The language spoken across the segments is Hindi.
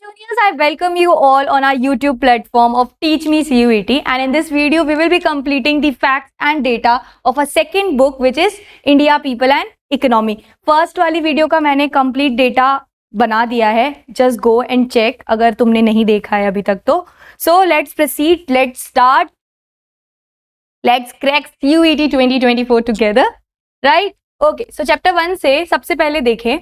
Juniors, I welcome you all on our YouTube platform of Teach Me CUET, and in this video we will be completing the facts and data of a second book which is India, People and Economy. First वाली वीडियो का मैंने complete data बना दिया है, just go and check अगर तुमने नहीं देखा है अभी तक तो. So let's proceed, let's start, let's crack CUET 2024 together, right? Okay, so chapter 1 से सबसे पहले देखें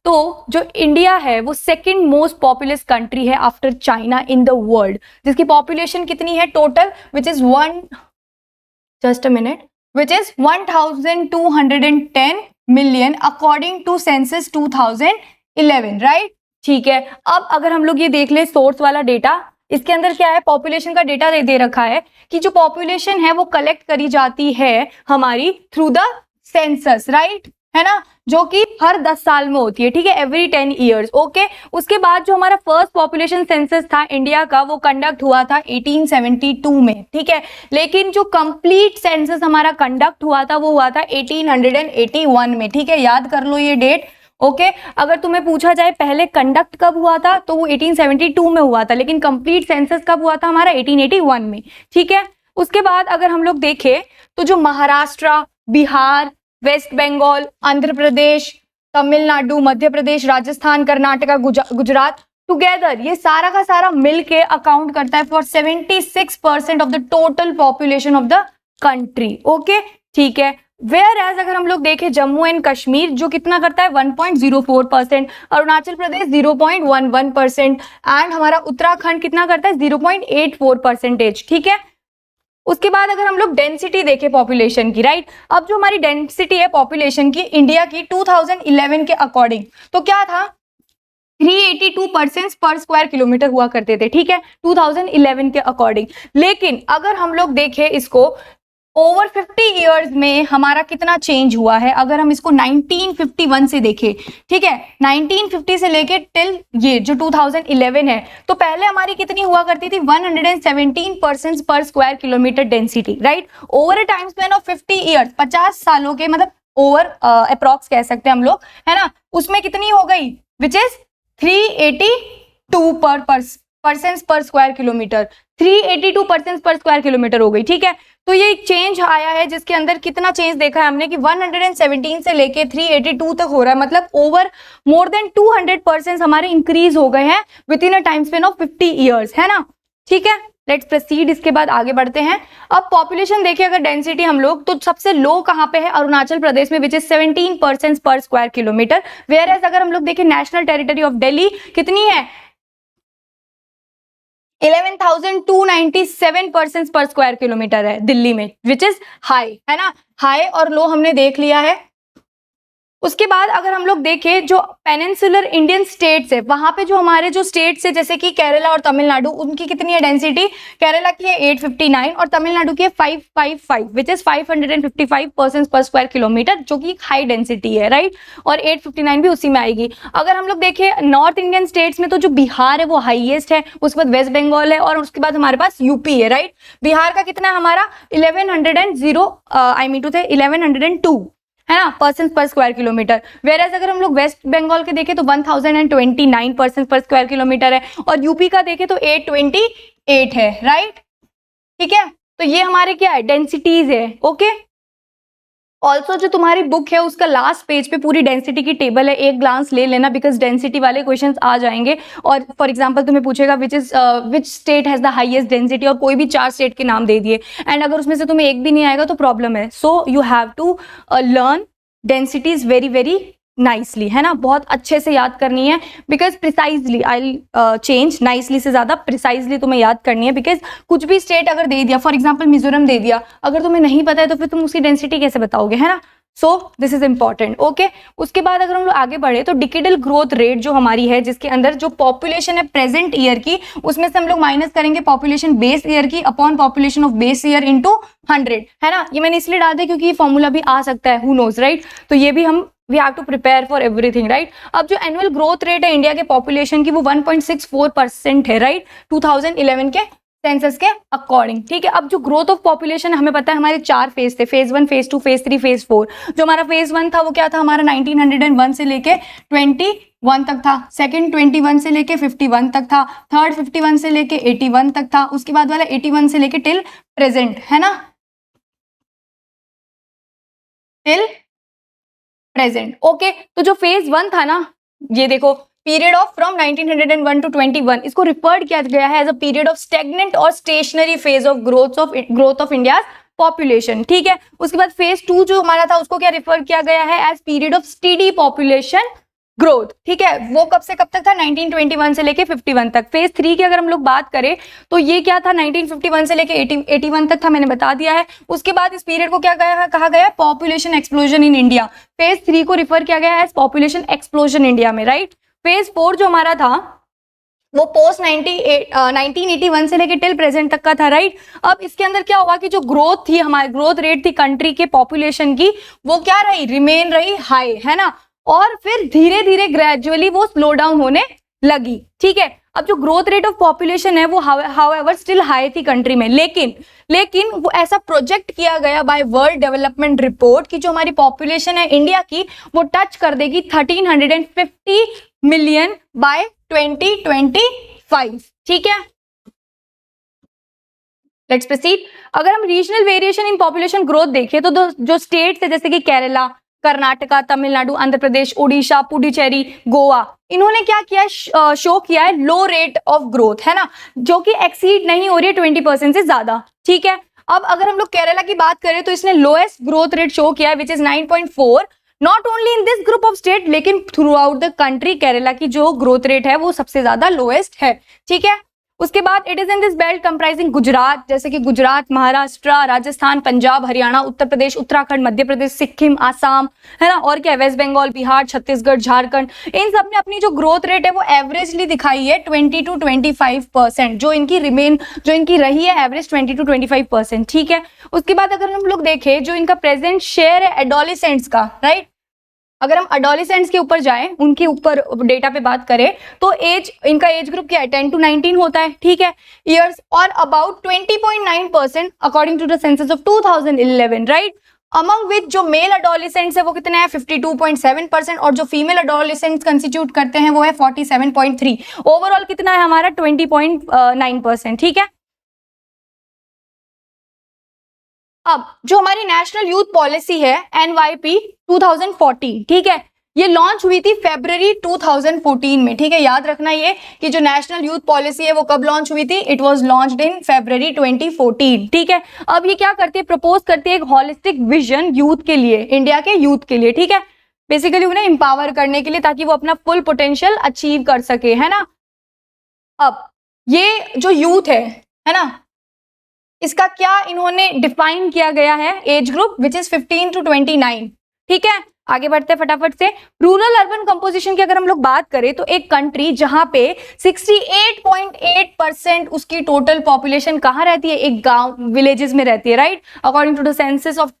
तो जो इंडिया है वो सेकंड मोस्ट पॉपुलस कंट्री है after China in the world, जिसकी पॉपुलेशन कितनी है total, which is 1210 million according to census 2011, right. ठीक है, अब अगर हम लोग ये देख ले सोर्स वाला डेटा, इसके अंदर क्या है, पॉपुलेशन का डेटा दे रखा है कि जो पॉपुलेशन है वो कलेक्ट करी जाती है हमारी थ्रू द सेंसस, राइट, है ना, जो कि हर 10 साल में होती है. ठीक है, एवरी 10 ईयर्स. ओके, उसके बाद जो हमारा फर्स्ट पॉपुलेशन सेंसस था इंडिया का वो कंडक्ट हुआ था 1872 में. ठीक है, लेकिन जो कंप्लीट सेंसस हमारा कंडक्ट हुआ था वो हुआ था 1881 में. ठीक है, याद कर लो ये डेट. ओके, अगर तुम्हें पूछा जाए पहले कंडक्ट कब हुआ था तो वो 1872 में हुआ था, लेकिन कंप्लीट सेंसस कब हुआ था हमारा 1881 में. ठीक है, उसके बाद अगर हम लोग देखें तो जो महाराष्ट्र, बिहार, वेस्ट बंगाल, आंध्र प्रदेश, तमिलनाडु, मध्य प्रदेश, राजस्थान, कर्नाटका, गुजरात टुगेदर, ये सारा का सारा मिलके अकाउंट करता है for 76% of the total population of the country. Okay, ठीक है. वेयर एज अगर हम लोग देखें जम्मू एंड कश्मीर जो कितना करता है 1.04%, अरुणाचल प्रदेश 0.11% एंड हमारा उत्तराखंड कितना करता है 0.84%. ठीक है, उसके बाद अगर हम लोग डेंसिटी देखें पॉपुलेशन की, राइट, अब जो हमारी डेंसिटी है पॉपुलेशन की इंडिया की 2011 के अकॉर्डिंग तो क्या था 382 पर्सन पर स्क्वायर किलोमीटर हुआ करते थे. ठीक है, 2011 के अकॉर्डिंग. लेकिन अगर हम लोग देखें इसको ओवर 50 इयर्स में हमारा कितना चेंज हुआ है, अगर हम इसको 1951 से देखें, ठीक है, 1950 से लेके टिल ये जो 2011 है, तो पहले हमारी कितनी हुआ करती थी 117 पर्सन पर square kilometre density, right. Over a time span of 50 years, 50 सालों के मतलब ओवर अप्रॉक्स कह सकते हैं हम लोग, है ना, उसमें कितनी हो गई विच इज 382 पर्सन पर स्क्वायर किलोमीटर, 382 पर्सन पर स्क्वायर किलोमीटर हो गई. ठीक है, तो ये एक चेंज आया है जिसके अंदर कितना चेंज देखा है हमने कि 117 से लेके 382 तक हो रहा है, मतलब ओवर मोर देन 200% हमारे इंक्रीज हो गए हैं with in a time span of 50 years, है ना. ठीक है, लेट्स प्रोसीड. इसके बाद आगे बढ़ते हैं. अब पॉपुलेशन देखिए अगर डेंसिटी हम लोग तो सबसे लो कहाँ पे है, अरुणाचल प्रदेश में विच इज 17 पर्सन पर स्क्वायर किलोमीटर. वेयर एज अगर हम लोग देखें नेशनल टेरिटरी ऑफ दिल्ली कितनी है 11,297 पर्सन पर स्क्वायर किलोमीटर है दिल्ली में, विच इज हाई, है ना. हाई और लो हमने देख लिया है. उसके बाद अगर हम लोग देखें जो पेनिनसुलर इंडियन स्टेट्स है वहां पे जो हमारे जो स्टेट्स है जैसे कि केरला और तमिलनाडु, उनकी कितनी है डेंसिटी, केरला की है 859 और तमिलनाडु की है 555 विच इज 555 पर्सन पर स्क्वायर किलोमीटर, जो कि हाई डेंसिटी है, राइट. और 859 भी उसी में आएगी. अगर हम लोग देखें नॉर्थ इंडियन स्टेट्स में तो जो बिहार है वो हाईएस्ट है, उसके बाद वेस्ट बंगाल है और उसके बाद हमारे पास यूपी है, राइट. बिहार का कितना है हमारा 1102 है ना पर्सन पर स्क्वायर किलोमीटर. वेयर एज अगर हम लोग वेस्ट बंगाल के देखें तो 1029 पर्सन पर स्क्वायर किलोमीटर है और यूपी का देखें तो 828 है, राइट. ठीक है, तो ये हमारे क्या है डेंसिटीज है. ओके, ऑल्सो जो तुम्हारी बुक है उसका लास्ट पेज पे पूरी डेंसिटी की टेबल है, एक ग्लांस ले लेना बिकॉज डेंसिटी वाले क्वेश्चंस आ जाएंगे. और फॉर एग्जांपल तुम्हें पूछेगा which state has the highest density और कोई भी 4 स्टेट के नाम दे दिए एंड अगर उसमें से तुम्हें एक भी नहीं आएगा तो प्रॉब्लम है. So you have to learn densities very very nicely, है ना, बहुत अच्छे से याद करनी है because precisely I change nicely से ज्यादा प्रिसाइजली तुम्हें याद करनी है. बिकॉज कुछ भी स्टेट अगर दे दिया, फॉर एग्जांपल मिजोरम दे दिया, अगर तुम्हें नहीं पता है तो फिर तुम उसकी डेंसिटी कैसे बताओगे, है ना. So this is important. Okay, उसके बाद अगर हम लोग आगे बढ़े तो डिकेडल ग्रोथ रेट जो हमारी है जिसके अंदर जो पॉपुलेशन है प्रेजेंट ईयर की उसमें से हम लोग माइनस करेंगे पॉपुलेशन बेस ईयर की upon population of base year into 100, है ना. ये मैंने इसलिए डाल दिया क्योंकि ये फॉर्मूला भी आ सकता है, हु नोज, राइट. तो ये भी हम we have to prepare for everything, right. अब जो एनुअल ग्रोथ रेट है इंडिया के पॉपुलेशन की वो 1.64% है, राइट, 2011 के सेंसस के अकॉर्डिंग. ठीक है, अब जो ग्रोथ ऑफ पॉपुलेशन हमें पता है हमारे 4 फेज थे, फेज 1, फेज 2, फेज 3, फेज 4. जो हमारा फेज 1 था वो क्या था हमारा 1901 से लेके 20 1 तक था, सेकंड 21 से लेके 51 तक था, थर्ड 51 से लेके 81 तक था, उसके बाद वाला 81 से लेके टिल प्रेजेंट, है ना, टिल प्रेजेंट। ओके, तो जो फेज 1 था ना, ये देखो, पीरियड ऑफ फ्रॉम 1901 टू 21, इसको रिफर्ड किया गया है as a period of stagnant और stationary phase of growth of India population, ठीक है। उसके बाद फेज 2 जो हमारा था उसको क्या रिफर किया गया है as period of steady population growth, ठीक है। वो कब से कब तक था, 1921 से लेके 51 तक। फेज 3 की अगर हम लोग बात करें तो ये क्या था, 1951 से लेके 81 तक था, मैंने बता दिया है। उसके बाद इस पीरियड को क्या कहा गया है, population explosion in India. Phase 3 को रिफर किया गया है एज पॉपुलेशन एक्सप्लोजन इंडिया में, राइट। फेज 4 जो हमारा था वो पोस्ट 1981 से लेके टिल प्रेजेंट तक का था, राइट। अब इसके अंदर क्या हुआ कि जो ग्रोथ थी, हमारी ग्रोथ रेट थी कंट्री के पॉपुलेशन की, वो क्या रही, रिमेन रही हाई, है ना। और फिर धीरे धीरे ग्रेजुअली वो स्लो डाउन होने लगी, ठीक है। अब जो ग्रोथ रेट ऑफ पॉपुलेशन है वो हाउएवर स्टिल हाई थी कंट्री में, लेकिन वो ऐसा प्रोजेक्ट किया गया बाय वर्ल्ड डेवलपमेंट रिपोर्ट कि जो हमारी पॉपुलेशन है इंडिया की वो टच कर देगी 1350 मिलियन बाय 2025, ठीक है। Let's proceed. अगर हम regional variation in population growth देखें तो जो स्टेट्स है जैसे कि केरला, कर्नाटका, तमिलनाडु, आंध्र प्रदेश, उड़ीसा, पुडुचेरी, गोवा, इन्होंने क्या किया है, शो किया है लो रेट ऑफ ग्रोथ, है ना, जो कि एक्सीड नहीं हो रही है 20% से ज्यादा, ठीक है। अब अगर हम लोग केरला की बात करें तो इसने लोएस्ट ग्रोथ रेट शो किया है which is 9.4, not only in this group of state लेकिन throughout the country Kerala की जो ग्रोथ रेट है वो सबसे ज्यादा लोएस्ट है, ठीक है। उसके बाद it is in this belt comprising Gujarat, जैसे कि गुजरात, महाराष्ट्र, राजस्थान, पंजाब, हरियाणा, उत्तर प्रदेश, उत्तराखंड, मध्य प्रदेश, सिक्किम, आसाम, है ना, और क्या, वेस्ट बंगाल, बिहार, छत्तीसगढ़, झारखंड, इन सब ने अपनी जो ग्रोथ रेट है वो एवरेजली दिखाई है 20 to 25%, जो इनकी रही है एवरेज 20 to 25%, ठीक है। उसके बाद अगर हम लोग देखें जो इनका प्रेजेंट शेयर है एडोलिसेंट्स का, राइट, अगर हम एडोलिसेंट्स के ऊपर जाएं, उनके ऊपर डेटा पे बात करें तो इनका एज ग्रुप क्या है, 10 to 19 होता है, ठीक है, ईयर्स, और about 20.9% according to the census of 2011, right. Among which जो मेल एडोलिसेंट्स है वो कितने हैं, 52.7%, और जो फीमेल एडोलिसेंट्स कंस्टिट्यूट करते हैं वो है 47.3। ओवरऑल कितना है हमारा, 20.9%, ठीक है। अब जो हमारी नेशनल यूथ पॉलिसी है NYP 2014, ठीक है, ये लॉन्च हुई थी फरवरी 2014 में, ठीक है। याद रखना ये कि जो नेशनल यूथ पॉलिसी है वो कब लॉन्च हुई थी, इट वाज लॉन्च्ड इन फरवरी 2014, ठीक है। अब ये क्या करती है, प्रपोज करती है एक होलिस्टिक विजन यूथ के लिए, इंडिया के यूथ के लिए, ठीक है, बेसिकली उन्हें एम्पावर करने के लिए ताकि वो अपना फुल पोटेंशियल अचीव कर सके, है ना। अब ये जो यूथ है ना, इसका क्या इन्होंने डिफाइन किया गया है, age group which is 15 to 29, ठीक है। आगे बढ़ते हैं फटाफट से। रूरल अर्बन कंपोजिशन की अगर हम लोग बात करें तो एक कंट्री जहां पे 68.8% उसकी टोटल पॉपुलेशन कहाँ रहती है, एक गांव, विलेजेस में रहती है, right, according to the census of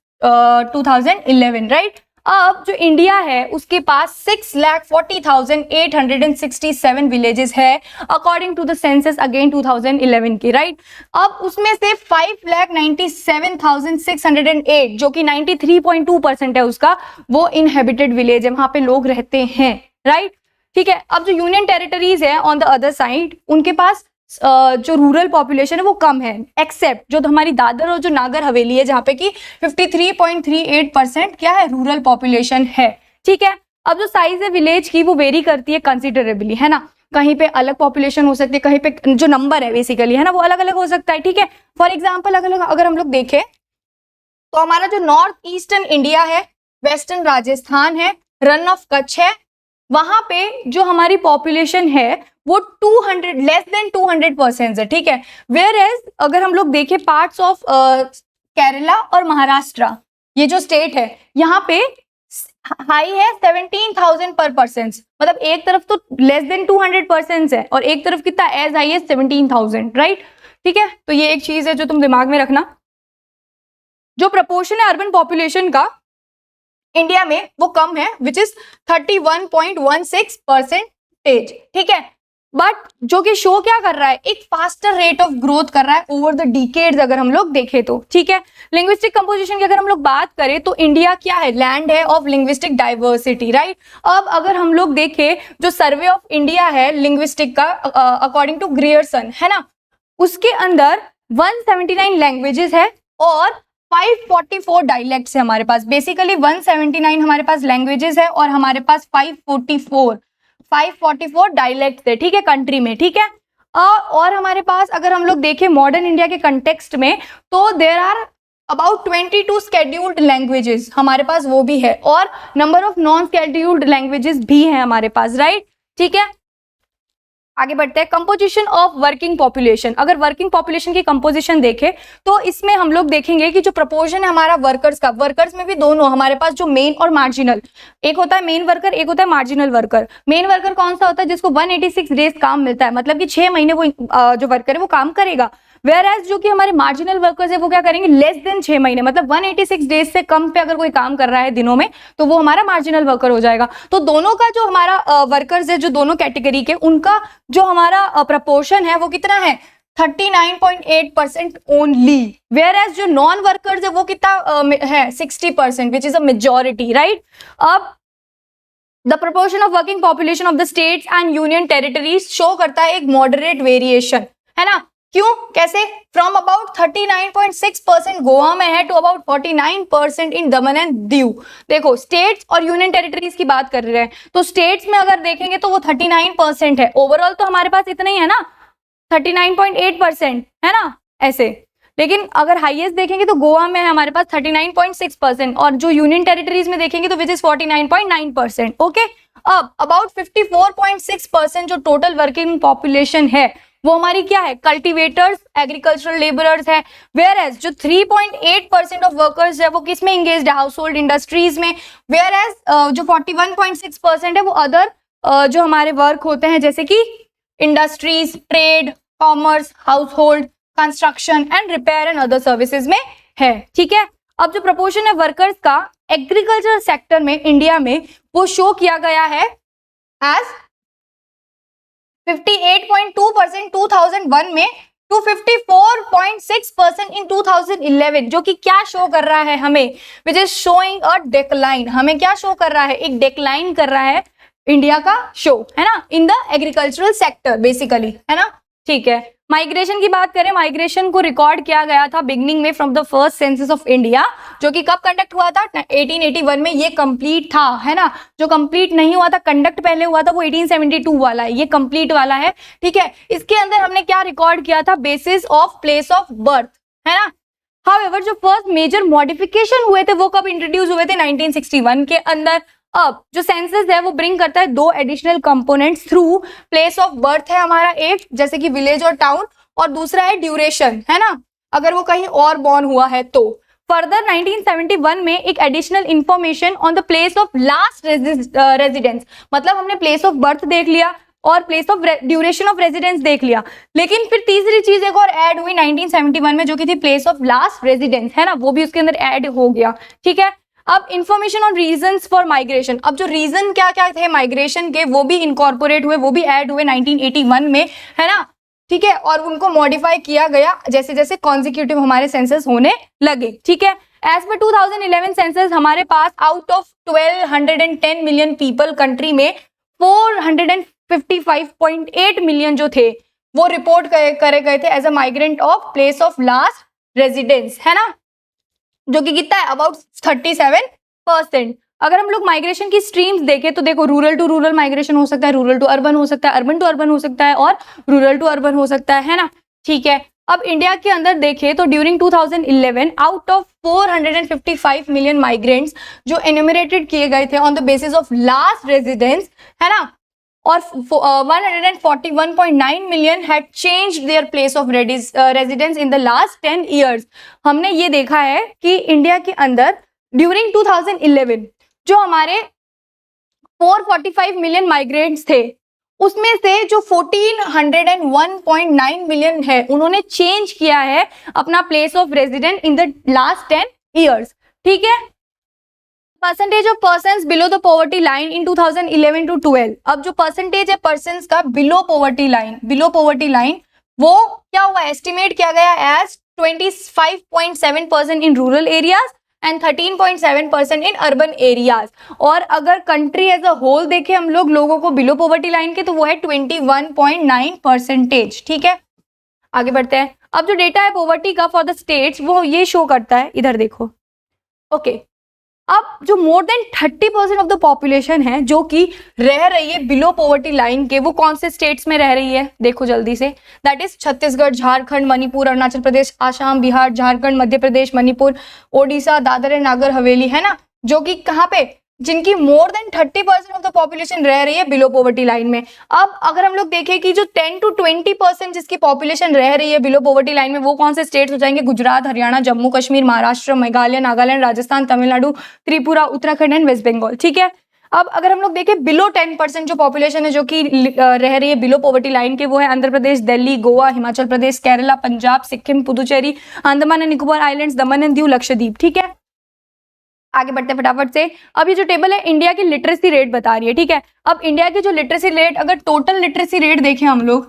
2011, right. अब जो इंडिया है उसके पास 6,40,867 विलेजेस है according to the census again 2011 की, राइट। अब उसमें से 5,97,608 जो कि 93.2% है उसका, वो इनहेबिटेड विलेज है, वहां पे लोग रहते हैं, राइट, ठीक है। अब जो यूनियन टेरिटरीज है ऑन द अदर साइड, उनके पास जो रूरल पॉपुलेशन है वो कम है, एक्सेप्ट जो हमारी दादर और जो नागर हवेली है जहाँ पे कि 53.38% क्या है, रूरल पॉपुलेशन है, ठीक है। अब जो साइज है विलेज की वो वेरी करती है कंसिडरेबली, है ना, कहीं पे अलग पॉपुलेशन हो सकती है, कहीं पे जो नंबर है बेसिकली, है ना, वो अलग अलग हो सकता है, ठीक है। फॉर एग्जाम्पल अगर हम लोग देखें तो हमारा जो नॉर्थ ईस्टर्न इंडिया है, वेस्टर्न राजस्थान है, रन ऑफ कच्छ है, वहां पे जो हमारी पॉपुलेशन है वो 200 लेस देन 200% है, ठीक है। वेयर एज अगर हम लोग देखें पार्ट्स ऑफ केरला और महाराष्ट्र, ये जो स्टेट है यहाँ पे हाई है 17,000 पर पर्सन, मतलब एक तरफ तो लेस देन 200% है और एक तरफ कितना एज हाई है 17,000, राइट, ठीक है। तो ये एक चीज है जो तुम दिमाग में रखना। जो प्रपोर्शन है अर्बन पॉपुलेशन का इंडिया में वो कम है विच इज 31.16%, ठीक है। बट जो कि शो क्या कर रहा है, एक फास्टर रेट ऑफ ग्रोथ कर रहा है ओवर द डिकेड्स, अगर हम लोग देखें तो, ठीक है। लिंग्विस्टिक कंपोजिशन की अगर हम लोग बात करें तो इंडिया क्या है, लैंड है ऑफ लिंग्विस्टिक डाइवर्सिटी, राइट। अब अगर हम लोग देखें जो सर्वे ऑफ इंडिया है लिंग्विस्टिक का अकॉर्डिंग टू ग्रियर्सन, है ना, उसके अंदर 179 लैंग्वेजेस है और 544 डायलेक्ट्स है हमारे पास। बेसिकली 179 हमारे पास लैंग्वेजेस है और हमारे पास 544 डायलेक्ट्स है, ठीक है, कंट्री में, ठीक है। और हमारे पास अगर हम लोग देखें मॉडर्न इंडिया के कंटेक्स्ट में तो there are about 22 scheduled languages हमारे पास, वो भी है, और number of non scheduled languages भी है हमारे पास, राइट, ठीक है। आगे बढ़ते हैं, कंपोजिशन ऑफ वर्किंग पॉपुलेशन। अगर वर्किंग पॉपुलेशन की कंपोजिशन देखें तो इसमें हम लोग देखेंगे कि जो प्रोपोर्शन है हमारा वर्कर्स का, वर्कर्स में भी दोनों हमारे पास जो मेन और मार्जिनल, एक होता है मेन वर्कर, एक होता है मार्जिनल वर्कर। मेन वर्कर कौन सा होता है, जिसको 186 डेज काम मिलता है, मतलब कि 6 महीने वो जो वर्कर है वो काम करेगा। वेयर एज जो कि हमारे मार्जिनल वर्कर्स है वो क्या करेंगे, लेस देन 6 महीने, मतलब 186 डेज से कम पे अगर कोई काम कर रहा है दिनों में तो वो हमारा मार्जिनल वर्कर हो जाएगा। तो दोनों का जो हमारा वर्कर्स है, जो दोनों कैटेगरी के, उनका जो हमारा प्रपोर्शन है वो कितना है, 39.8% ओनली। वेयर एज जो नॉन वर्कर्स है वो कितना है, 60%, which is a majority, right. अब the proportion of working population of the states and union territories show करता है एक मॉडरेट वेरिएशन, है ना। क्यों, कैसे, फ्रॉम अबाउट 39.6% गोवा में है to about 49% in Daman and Diu. देखो स्टेट्स और यूनियन टेरिटरीज की बात कर रहे हैं तो स्टेट्स में अगर देखेंगे तो वो 39% है, ओवरऑल तो हमारे पास इतना ही है ना, 39.8%, है ना, ऐसे। लेकिन अगर हाईएस्ट देखेंगे तो गोवा में है हमारे पास 39.6%, और जो यूनियन टेरिटरीज में देखेंगे तो विच इज 49.9%, ओके। अब अबाउट 54.6% जो टोटल वर्किंग पॉपुलेशन है वो हमारी क्या है, कल्टीवेटर्स, एग्रीकल्चरल लेबरर्स है। वेयर एज जो 3.8% ऑफ वर्कर्स है वो किस में इंगेज्ड है, हाउस होल्ड इंडस्ट्रीज में। वेयर एज जो 41.6% है वो अदर जो हमारे वर्क होते हैं जैसे कि industries, trade, commerce, house hold, construction and repair and other services में है, ठीक है। अब जो प्रपोर्शन है वर्कर्स का एग्रीकल्चर सेक्टर में इंडिया में वो शो किया गया है एज 58.2% 2001 में टू 54.6% इन 2011, जो कि क्या शो कर रहा है हमें, which is showing a decline. हमें क्या शो कर रहा है, एक डिक्लाइन कर रहा है इंडिया का शो, है ना, in the agricultural sector basically, है ना, ठीक है। माइग्रेशन की बात करें, माइग्रेशन को रिकॉर्ड किया गया था बिगनिंग में from the first census of India, जो कि कब कंडक्ट हुआ था, 1881 में ये कंप्लीट था, है ना। जो कंप्लीट नहीं हुआ था, कंडक्ट पहले हुआ था, वो 1872 वाला है, ये कंप्लीट वाला है, ठीक है। इसके अंदर हमने क्या रिकॉर्ड किया था, basis of place of birth, है ना। हाउएवर जो फर्स्ट मेजर मॉडिफिकेशन हुए थे वो कब इंट्रोड्यूस हुए थे, 1961 के अंदर। अब जो सेंसस है वो ब्रिंग करता है 2 additional components through, place of birth है हमारा एक, जैसे कि विलेज और टाउन, और दूसरा है ड्यूरेशन, है ना, अगर वो कहीं और बॉर्न हुआ है तो। फर्दर 1971 में एक additional information on the place of last residence, मतलब हमने प्लेस ऑफ बर्थ देख लिया और place of duration of residence देख लिया, लेकिन फिर तीसरी चीज एक और ऐड हुई 1971 में, जो कि थी प्लेस ऑफ लास्ट रेजिडेंस, है ना, वो भी उसके अंदर ऐड हो गया, ठीक है। अब information on reasons for migration, अब जो रीजन क्या क्या थे माइग्रेशन के वो भी इनकॉर्पोरेट हुए, वो भी ऐड हुए 1981 में, है ना, ठीक है, और उनको मॉडिफाई किया गया जैसे जैसे कॉन्जिक्यूटिव हमारे सेंसस होने लगे, ठीक है। एज पर 2011 सेंसस हमारे pass out of 1210 million people country में 455.8 मिलियन जो थे वो रिपोर्ट करे गए थे as a migrant of place of last residence, है ना, जो कि कितना है, अबाउट 37%। अगर हम लोग माइग्रेशन की स्ट्रीम्स देखें तो देखो रूरल टू रूरल माइग्रेशन हो सकता है, रूरल टू अर्बन हो सकता है, अर्बन टू अर्बन हो सकता है, और रूरल टू अर्बन हो सकता है ना, ठीक है। अब इंडिया के अंदर देखें तो during 2011 out of 455 million migrants जो एन्यूमरेटेड किए गए थे on the basis of last residence, है ना, और 141.9 million had changed their place of residence in the last 10 years. हमने ये देखा है कि इंडिया के अंदर ड्यूरिंग 2011 जो हमारे 445 मिलियन माइग्रेंट्स थे उसमें से जो 1401.9 मिलियन है उन्होंने चेंज किया है अपना place of resident in the last 10 years, ठीक है। Percentage of persons below the poverty line in 2011 to 12। अब जो परसेंटेज है पर्सन्स का बिलो पॉवर्टी लाइन वो क्या हुआ, एस्टिमेट किया गया as 25.7% in rural areas and 13.7% in urban areas. और अगर कंट्री एज अ होल देखें हम लोग लोगों को बिलो पॉवर्टी लाइन के, तो वो है 21.9%। ठीक है, आगे बढ़ते हैं। अब जो डेटा है पॉवर्टी का फॉर द स्टेट्स वो ये शो करता है, इधर देखो। ओके, अब जो more than 30% of the population है जो कि रह रही है बिलो पॉवर्टी लाइन के, वो कौन से स्टेट्स में रह रही है, देखो जल्दी से। That is Chhattisgarh, Jharkhand, Manipur, Arunachal Pradesh, Assam, Bihar, Jharkhand, Madhya Pradesh, Manipur, Odisha, Dadar and Nagar Haveli, है ना, जो कि कहाँ पे, जिनकी more than 30% of the population रह रही है बिलो पॉवर्टी लाइन में। अब अगर हम लोग देखें कि जो 10 to 20% जिसकी पॉपुलेशन रह रही है बिलो पॉवर्टी लाइन में, वो कौन से स्टेट्स हो जाएंगे, गुजरात, हरियाणा, जम्मू कश्मीर, महाराष्ट्र, मेघालय, नागालैंड, राजस्थान, तमिलनाडु, त्रिपुरा, उत्तराखंड एंड वेस्ट बंगाल। ठीक है, अब अगर हम लोग देखें बिलो 10% जो पॉपुलेशन है जो कि रह रही है बिलो पॉवर्टी लाइन के, वो है Andhra Pradesh, Delhi, Goa, Himachal Pradesh, Kerala, Punjab, Sikkim, Puducherry, Andaman and Nicobar islands, Daman and Diu, Lakshadweep. ठीक है, आगे बढ़ते फटाफट से। अब ये जो टेबल है इंडिया की लिटरेसी रेट बता रही है। ठीक है, अब इंडिया की जो लिटरेसी रेट, अगर टोटल लिटरेसी रेट देखें हम लोग,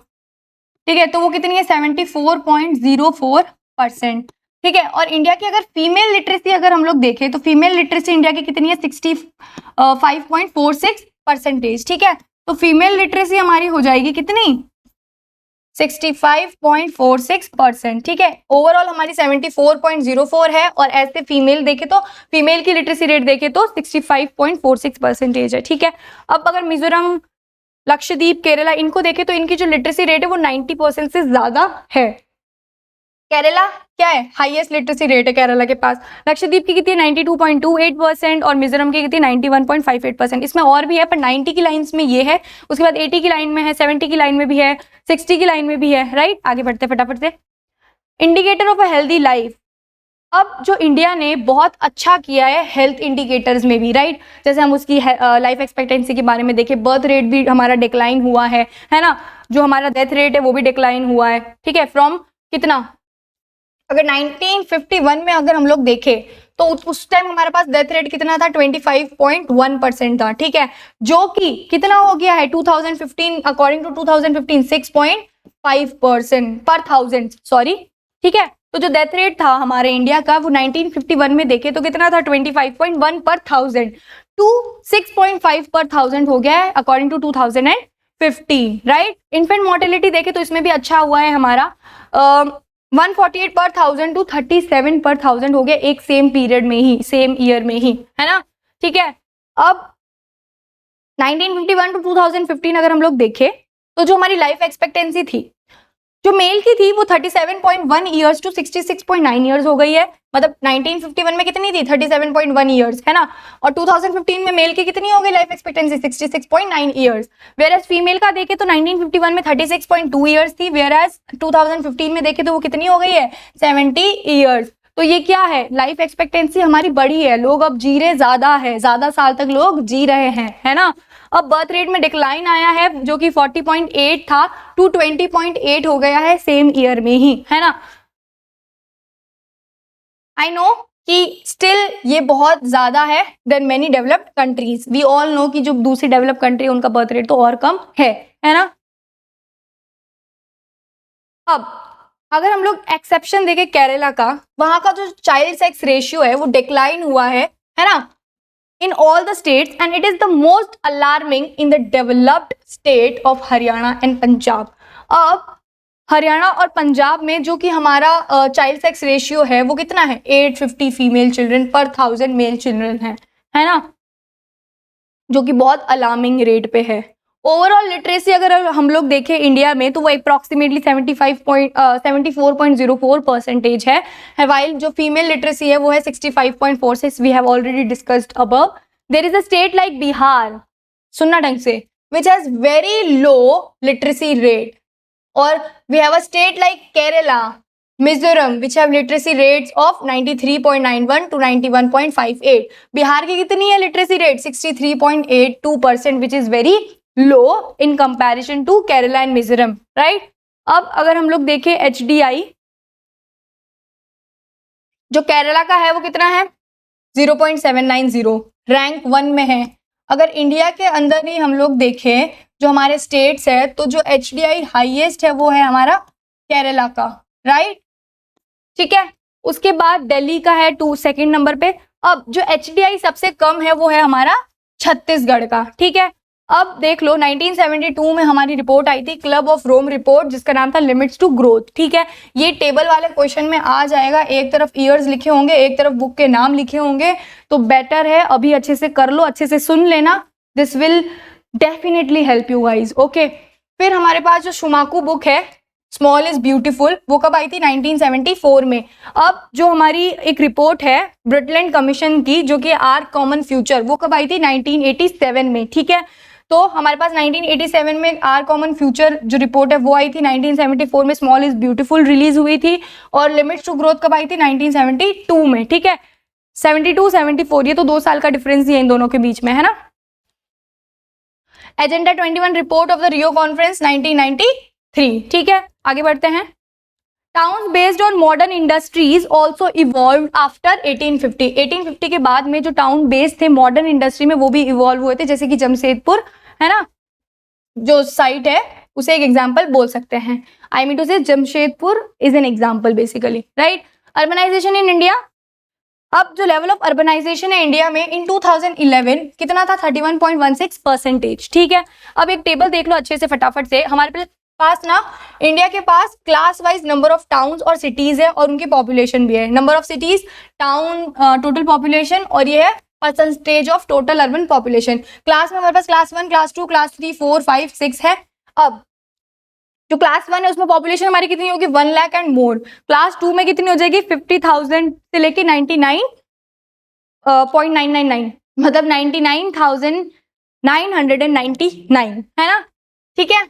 ठीक है, तो वो कितनी है, 74.04%। ठीक है, और इंडिया की अगर फीमेल लिटरेसी अगर हम लोग देखें तो फीमेल लिटरेसी इंडिया की कितनी है, 65.46%। ठीक है, तो फीमेल लिटरेसी हमारी हो जाएगी कितनी, 65.46%। ठीक है, ओवरऑल हमारी 74.04 है, और ऐसे फीमेल देखे तो फीमेल की लिटरेसी रेट देखे तो 65.46% है। ठीक है, अब अगर मिजोरम, लक्षद्वीप, केरला इनको देखे तो इनकी जो लिटरेसी रेट है वो 90% से ज्यादा है। केरला क्या है, हाईएस्ट लिटरेसी रेट है केरला के पास। लक्षद्वीप की कितनी है, 92.28%, और मिजोरम की कितनी, 91.58%। इसमें और भी है पर 90 की लाइंस में ये है, उसके बाद 80 की लाइन में है, 70 की लाइन में भी है, 60 की लाइन में भी है। राइट, आगे बढ़ते फटाफट से। Indicator of a healthy life. अब जो इंडिया ने बहुत अच्छा किया है हेल्थ इंडिकेटर्स में भी, राइट, जैसे हम उसकी लाइफ एक्सपेक्टेंसी के बारे में देखें, बर्थ रेट भी हमारा डिक्लाइन हुआ है ना, जो हमारा डेथ रेट है वो भी डिक्लाइन हुआ है। ठीक है, फ्रॉम कितना, अगर 1951 में अगर हम लोग देखें तो उस टाइम हमारे पास डेथ रेट कितना था, 25.1% था। ठीक है, जो कि कितना हो गया है 2015, अकॉर्डिंग टू 2015 6.5% पर थाउजेंड, सॉरी। ठीक है, तो जो डेथ रेट था हमारे इंडिया का वो 1951 में देखे तो कितना था, 25.1 पर थाउजेंड टू 6.5 पर थाउजेंड हो गया है according to 2015। Right, infant mortality देखे तो इसमें भी अच्छा हुआ है हमारा, 148 पर थाउजेंड टू 37 पर थाउजेंड हो गया एक सेम पीरियड में ही, सेम ईयर में ही, है ना। ठीक है, अब 1951 टू 2015 अगर हम लोग देखें तो जो हमारी लाइफ एक्सपेक्टेंसी थी जो मेल की थी वो 37.1 ईयर्स टू 66.9 ईयर्स हो गई है। मतलब 1951 में कितनी थी, 37.1 ईयर्स, है ना, और 2015 में मेल की कितनी हो गई life expectancy, 66.9 years. Whereas female का देखे तो 1951 में 36.2 ईयर्स थी, वेयर एज 2015 में देखे तो वो कितनी हो गई है, 70 ईयर्स। तो ये क्या है, लाइफ एक्सपेक्टेंसी हमारी बढ़ी है, लोग अब जी रहे ज्यादा है, ज्यादा साल तक लोग जी रहे हैं, है ना। अब बर्थ रेट में डिक्लाइन आया है जो कि 40.8 था टू 20.8 हो गया है सेम ईयर में ही, है ना। आई नो कि स्टिल ये बहुत ज्यादा है than many developed countries, we all know कि जो दूसरी डेवलप कंट्री है उनका बर्थ रेट तो और कम है ना। अब अगर हम लोग एक्सेप्शन देखें केरला का, वहां का जो चाइल्ड सेक्स रेशियो है वो डिक्लाइन हुआ है ना, in all the states, and it is the most alarming in the developed state of Haryana and Punjab। अब हरियाणा और पंजाब में जो कि हमारा चाइल्ड सेक्स रेशियो है वो कितना है, 850 फीमेल चिल्ड्रन पर 1000 मेल चिल्ड्रन है ना, जो कि बहुत अलार्मिंग रेट पे है। ओवरऑल लिटरेसी अगर हम लोग देखें इंडिया में तो वो अप्रॉक्सीमेटली 74.04% है, वाइल जो फीमेल लिटरेसी है वो है 65.46, we have already discussed above. There is a state like Bihar, सुनना ढंग से, which has very low literacy rate, और we have a state like Kerala, Mizoram which have literacy rates of 93.91 to 91.58। Bihar की कितनी है literacy rate, 63.82%, which is very low in comparison to Kerala and Mizoram, right. अब अगर हम लोग देखें HDI जो केरला का है वो कितना है 0.790, रैंक 1 में है। अगर इंडिया के अंदर ही हम लोग देखें जो हमारे स्टेट्स है, तो जो HDI हाईएस्ट है वो है हमारा केरला का, राइट, ठीक है। उसके बाद दिल्ली का है 2 नंबर पे। अब जो HDI सबसे कम है वो है हमारा छत्तीसगढ़ का, ठीक है। अब देख लो 1972 में हमारी रिपोर्ट आई थी, क्लब ऑफ रोम रिपोर्ट, जिसका नाम था लिमिट्स टू ग्रोथ, ठीक है। ये टेबल वाले क्वेश्चन में आ जाएगा, एक तरफ ईयर्स लिखे होंगे, एक तरफ बुक के नाम लिखे होंगे, तो बेटर है अभी अच्छे से कर लो, अच्छे से सुन लेना, this will definitely help you guys, okay. फिर हमारे पास जो शुमाकू बुक है, स्मॉल इज ब्यूटीफुल, वो कब आई थी? 1974 में। अब जो हमारी एक रिपोर्ट है ब्रिटलैंड कमीशन की, जो कि आर कॉमन फ्यूचर, वो कब आई थी? 1987 में, ठीक है। तो हमारे पास 1987 में आर कॉमन फ्यूचर जो रिपोर्ट है वो आई थी, 1974 में स्मॉल इज ब्यूटीफुल रिलीज हुई थी, और लिमिट्स टू ग्रोथ कब आई थी? 1972 में, ठीक है। 72 74, ये तो 2 साल का डिफरेंस ही है इन दोनों के बीच में, है ना। Agenda 21 report of the Rio conference 1993, ठीक है। आगे बढ़ते हैं। Towns based on modern industries also evolve after 1850। 1850 के बाद में जो टाउन बेस्ड थे मॉडर्न इंडस्ट्री में, वो भी इवॉल्व हुए थे, जैसे कि जमशेदपुर, है ना, जो साइट है उसे एक एग्जाम्पल बोल सकते हैं। आई mean to say Jamshedpur is an example basically, right. Urbanisation in India, अब जो लेवल ऑफ अर्बनाइजेशन है इंडिया में इन 2011 कितना था? 31.16%, ठीक है। अब एक टेबल देख लो अच्छे से फटाफट से। हमारे पास ना इंडिया के पास class wise number of towns और सिटीज है, और उनकी पॉपुलेशन भी है। Number of cities, town, total population, और ये है percentage of total urban population. Class में हमारे पास क्लास 1, क्लास 2, क्लास 3, 4, 5, 6 है। अब जो क्लास 1 है उसमें पॉपुलेशन हमारी कितनी होगी? 1 लाख एंड मोर। क्लास 2 में कितनी हो जाएगी? 50,000 से लेके 99.999, मतलब 99,999, है ना, ठीक है।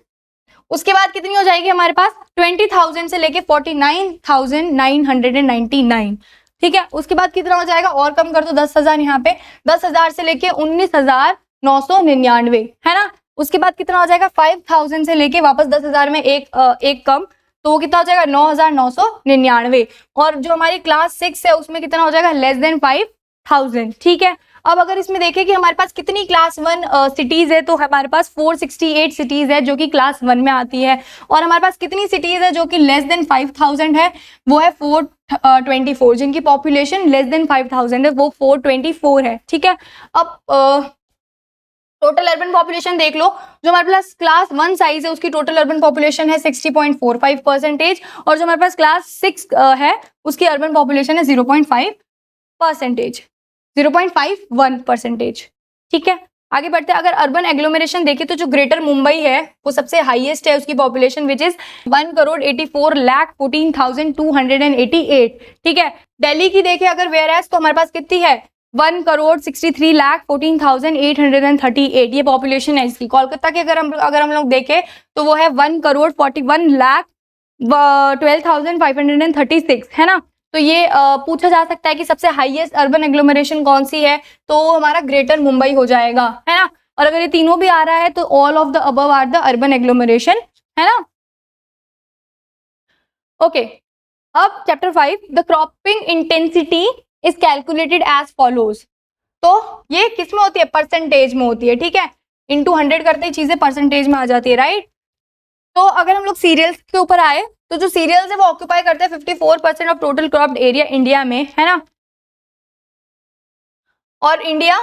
उसके बाद कितनी हो जाएगी हमारे पास? 20,000 से लेके 49,999, ठीक है। उसके बाद कितना हो जाएगा? और कम कर दो 10,000 यहाँ पे, 10,000 से लेके 19,999, है ना। उसके बाद कितना हो जाएगा? 5,000 से लेके वापस 10,000 में एक कम, तो वो कितना हो जाएगा? 9,999। और जो हमारी क्लास 6 है उसमें कितना हो जाएगा? लेस देन 5,000, ठीक है। अब अगर इसमें देखें कि हमारे पास कितनी क्लास 1 सिटीज है, तो हमारे पास 468 सिटीज है जो कि क्लास 1 में आती है, और हमारे पास कितनी सिटीज है जो कि लेस देन 5,000 है, वो है 424, जिनकी पॉपुलेशन लेस देन 5,000 है वो 424 है, ठीक है। अब टोटल अर्बन पॉपुलेशन देख लो, जो हमारे पास क्लास 1 साइज है उसकी टोटल अर्बन पॉपुलेशन है 60.45%, और जो हमारे पास क्लास 6 है उसकी अर्बन पॉपुलेशन है 0.5%, 0.51%, ठीक है। आगे बढ़ते हैं। अगर अर्बन एग्लोमेरेशन देखें तो जो ग्रेटर मुंबई है वो सबसे हाईएस्ट है, उसकी पॉपुलेशन विच इज 1,84,14,288, ठीक है। दिल्ली की देखें अगर वेयर एज, तो हमारे पास कितनी है? 1,63,14,838, ये पॉपुलेशन है इसकी। कोलकाता की अगर हम लोग देखें तो वो है 1,41,12,536, है ना। तो ये पूछा जा सकता है कि सबसे हाईएस्ट अर्बन एग्लोमरेशन कौन सी है, तो हमारा ग्रेटर मुंबई हो जाएगा, है ना। और अगर ये तीनों भी आ रहा है तो all of the above are the urban agglomeration, है ना। ओके, अब chapter 5, the cropping intensity is calculated as follows. तो ये किस में होती है? परसेंटेज में होती है, ठीक है। इंटू 100 करते ही चीजें परसेंटेज में आ जाती है, राइट। तो अगर हम लोग सीरियल्स के ऊपर आए तो जो सीरियल्स है वो ऑक्यूपाई करते हैं 54% of total cropped area India में, है ना। और India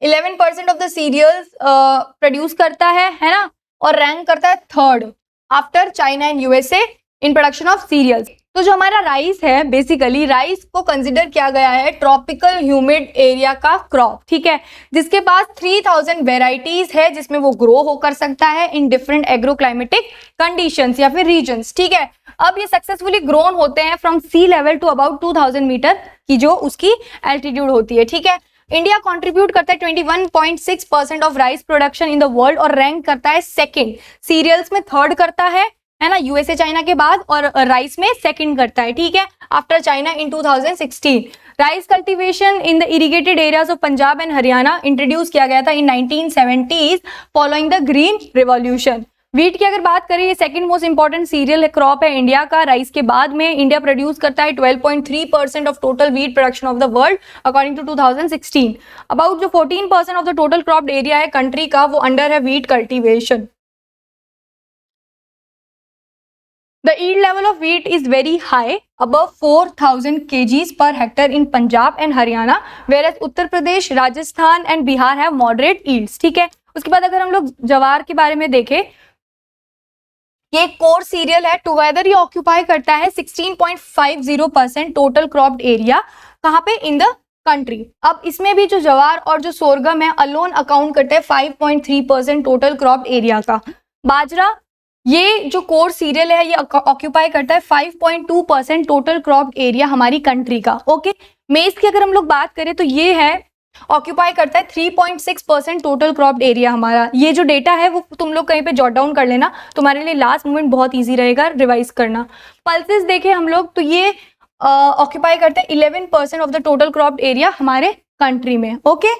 11% of the cereals produce करता है ना, और रैंक करता है 3rd after China and USA in production of cereals. तो जो हमारा राइस है, बेसिकली राइस को कंसिडर किया गया है ट्रॉपिकल ह्यूमिड एरिया का क्रॉप, ठीक है, जिसके पास 3000 वेराइटीज है जिसमें वो ग्रो हो कर सकता है इन डिफरेंट एग्रोक्लाइमेटिक कंडीशंस या फिर रीजन्स, ठीक है। अब ये सक्सेसफुली ग्रोन होते हैं from sea level to about 2000 metre की जो उसकी एल्टीट्यूड होती है, ठीक है। इंडिया कंट्रीब्यूट करता है 21.6% of rice production in the world और रैंक करता है 2nd, सीरियल्स में 3rd करता है ना, यूएसए चाइना के बाद, और राइस में 2nd करता है, ठीक है, after China in 2016। Rice cultivation in the irrigated areas of Punjab and Haryana introduce किया गया था in 1970s following the green revolution. Wheat की अगर बात करें, ये second most important cereal crop है इंडिया का। राइस के बाद में इंडिया प्रोड्यूस करता है 12.3% of total wheat production of the world according to 2016। About जो 14% of the total cropped area है कंट्री का, वो अंडर है wheat cultivation. The yield level of wheat is very high, above 4,000 kgs per hectare in Punjab and Haryana, whereas Uttar Pradesh, Rajasthan and Bihar have moderate yields। ठीक है, उसके बाद अगर हम लोग जवार के बारे में देखें, ये कोर सीरियल है। टुगेदर ये ऑक्यूपाई करता है 16.50% टोटल क्रॉप्ड एरिया। कहाँ पे? इन द कंट्री। अब इसमें भी जो जवार और जो सोरगम है अलोन अकाउंट करते हैं 5.3% टोटल क्रॉप्ड एरिया का। बाजरा, ये जो कोर सीरियल है ये ऑक्यूपाई करता है 5.2% टोटल क्रॉप्ड एरिया हमारी कंट्री का। ओके, मेज की अगर हम लोग बात करें तो ये है ऑक्यूपाई करता है 3.6% टोटल क्रॉप्ड एरिया हमारा। ये जो डेटा है वो तुम लोग कहीं पे जॉट डाउन कर लेना, तुम्हारे लिए लास्ट मोमेंट बहुत इजी रहेगा रिवाइज करना। पल्सेस देखें हम लोग तो ये ऑक्यूपाई करता है 11% of the total cropped area हमारे कंट्री में। ओके,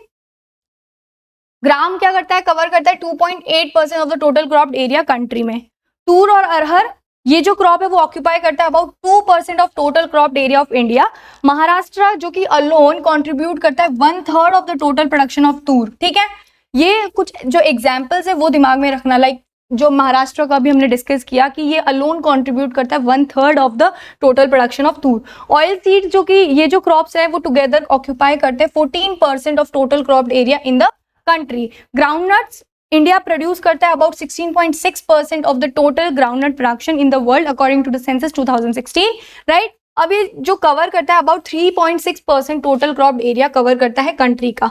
ग्राम क्या करता है? कवर करता है 2.8% of the total cropped area country में। तूर और अरहर, ये जो क्रॉप है वो ऑक्यूपाई करता है about 2% of total cropped area of India. Maharashtra जो कि अलोन कंट्रीब्यूट करता है 1/3 of the total production of toor. ठीक है, ये कुछ जो एग्जांपल्स है वो दिमाग में रखना। लाइक जो महाराष्ट्र का भी हमने डिस्कस किया कि ये अलोन कंट्रीब्यूट करता है 1/3 of the total production of Toor. Oil seed जो कि ये जो क्रॉप्स है वो टुगेदर ऑक्यूपाई करते हैं 14% of total cropped area in the country. Groundnuts, India produce करता है about 16.6% of the total groundnut production in the world according to the census 2016। Right, अब ये जो कवर करता है अबाउट 3.6% टोटल क्रॉप एरिया कवर करता है कंट्री का।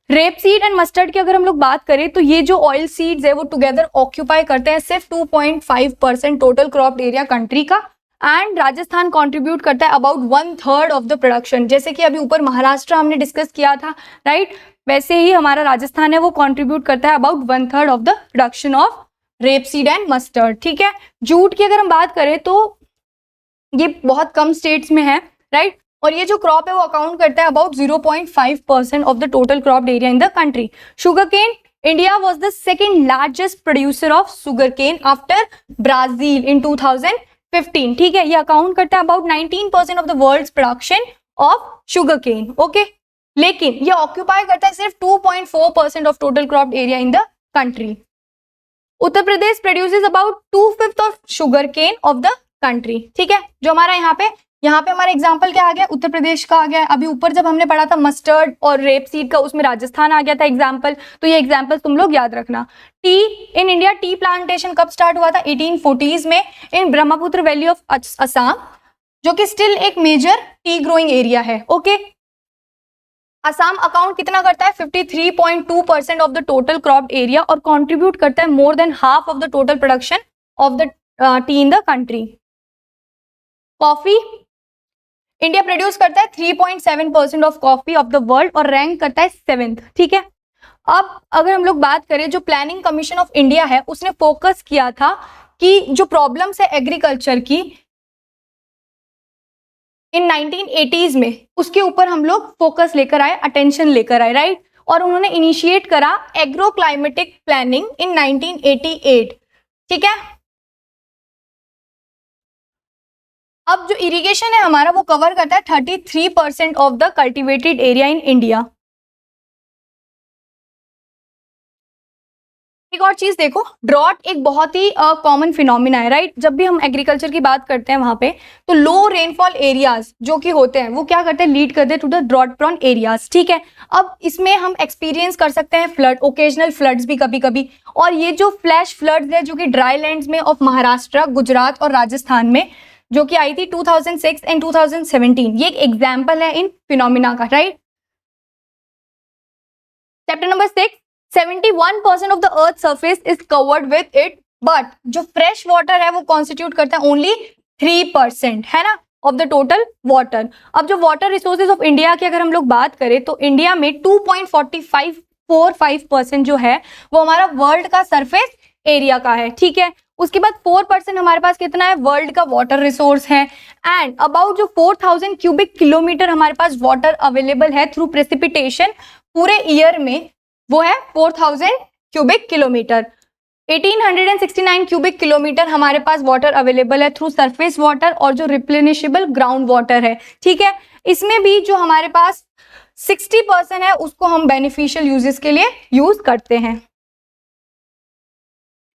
रेप सीड एंड मस्टर्ड की अगर हम लोग बात करें तो ये जो ऑयल सीड्स है वो टुगेदर ऑक्यूपाई करते हैं सिर्फ 2.5% टोटल क्रॉप एरिया कंट्री का। एंड राजस्थान कंट्रीब्यूट करता है अबाउट 1/3 ऑफ द प्रोडक्शन। जैसे कि अभी ऊपर महाराष्ट्र हमने डिस्कस किया था, राइट, वैसे ही हमारा राजस्थान है वो कंट्रीब्यूट करता है about 1/3 of the production of rape seed and mustard. ठीक है, जूट की अगर हम बात करें तो ये बहुत कम स्टेट्स में है, राइट, और ये जो क्रॉप है वो अकाउंट करता है about 0.5% of the total cropped area in the country. Sugar cane, India was the second largest producer of sugar cane after Brazil in 2015। ठीक है, ये अकाउंट करता है about 19% of the world's production of sugar cane. Okay, लेकिन ये ऑक्यूपाई करता है सिर्फ 2.4% of total cropped area in the country. Uttar Pradesh produces about 2/5 of sugar cane of the country. ठीक है, जो हमारा यहाँ पे हमारा एग्जांपल क्या आ गया? उत्तर प्रदेश का आ गया। अभी ऊपर जब हमने पढ़ा था मस्टर्ड और रेप सीड का, उसमें राजस्थान आ गया था एग्जांपल, तो ये एग्जांपल तुम लोग याद रखना। T in India, tea plantation कब स्टार्ट हुआ था? 1840s में इन ब्रह्मपुत्र वैली ऑफ असम, जो कि स्टिल एक मेजर टी ग्रोइंग एरिया है। ओके, असम अकाउंट कितना करता है? 53.2% of the total cropped area और कंट्रीब्यूट करता है more than half of the total production of the T in the country. Coffee, India produce करता है 3.7% of coffee of the world और रैंक करता है 7th। ठीक है, अब अगर हम लोग बात करें, जो प्लानिंग कमीशन ऑफ इंडिया है उसने फोकस किया था कि जो प्रॉब्लम्स है एग्रीकल्चर की इन 1980s में, उसके ऊपर हम लोग फोकस लेकर आए, अटेंशन लेकर आए, राइट, और उन्होंने इनिशिएट करा एग्रो क्लाइमेटिक प्लानिंग इन 1988। ठीक है, अब जो इरिगेशन है हमारा वो कवर करता है 33% of the cultivated area in India. एक और चीज देखो, ड्रॉट एक बहुत ही कॉमन फिनोमिना है, राइट। जब भी हम एग्रीकल्चर की बात करते हैं वहां पे, तो लो रेनफॉल एरियाज जो कि होते हैं वो क्या करते हैं? लीड करते हैं to the drought prone areas. ठीक है, अब इसमें हम एक्सपीरियंस कर सकते हैं फ्लड, ओकेजनल फ्लड्स भी कभी कभी, और ये जो फ्लैश फ्लड्स है जो कि ड्राई लैंड्स में ऑफ महाराष्ट्र, गुजरात और राजस्थान में जो कि आई थी 2006 एंड 2017, ये एक एग्जाम्पल है इन फिनोमिना का, right. Chapter number 6, 71% of the earth surface is covered with it, but जो फ्रेश वाटर है वो कॉन्स्टिट्यूट करता है ओनली 3%, है ना, ऑफ द टोटल वाटर। अब जो वाटर रिसोर्सेज ऑफ इंडिया की अगर हम लोग बात करें तो इंडिया में 2.45% जो है वो हमारा वर्ल्ड का सरफेस एरिया का है। ठीक है, उसके बाद 4% हमारे पास कितना है? वर्ल्ड का वाटर रिसोर्स है। एंड अबाउट जो 4000 क्यूबिक किलोमीटर हमारे पास वाटर अवेलेबल है थ्रू प्रेसिपिटेशन पूरे ईयर में, वो है 4000 क्यूबिक किलोमीटर। 1869 क्यूबिक किलोमीटर हमारे पास वाटर अवेलेबल है थ्रू सरफेस वाटर और जो रिप्लेनिशेबल ग्राउंड वाटर है, ठीक है। इसमें भी जो हमारे पास 60% है उसको हम बेनिफिशियल यूजेस के लिए यूज करते हैं।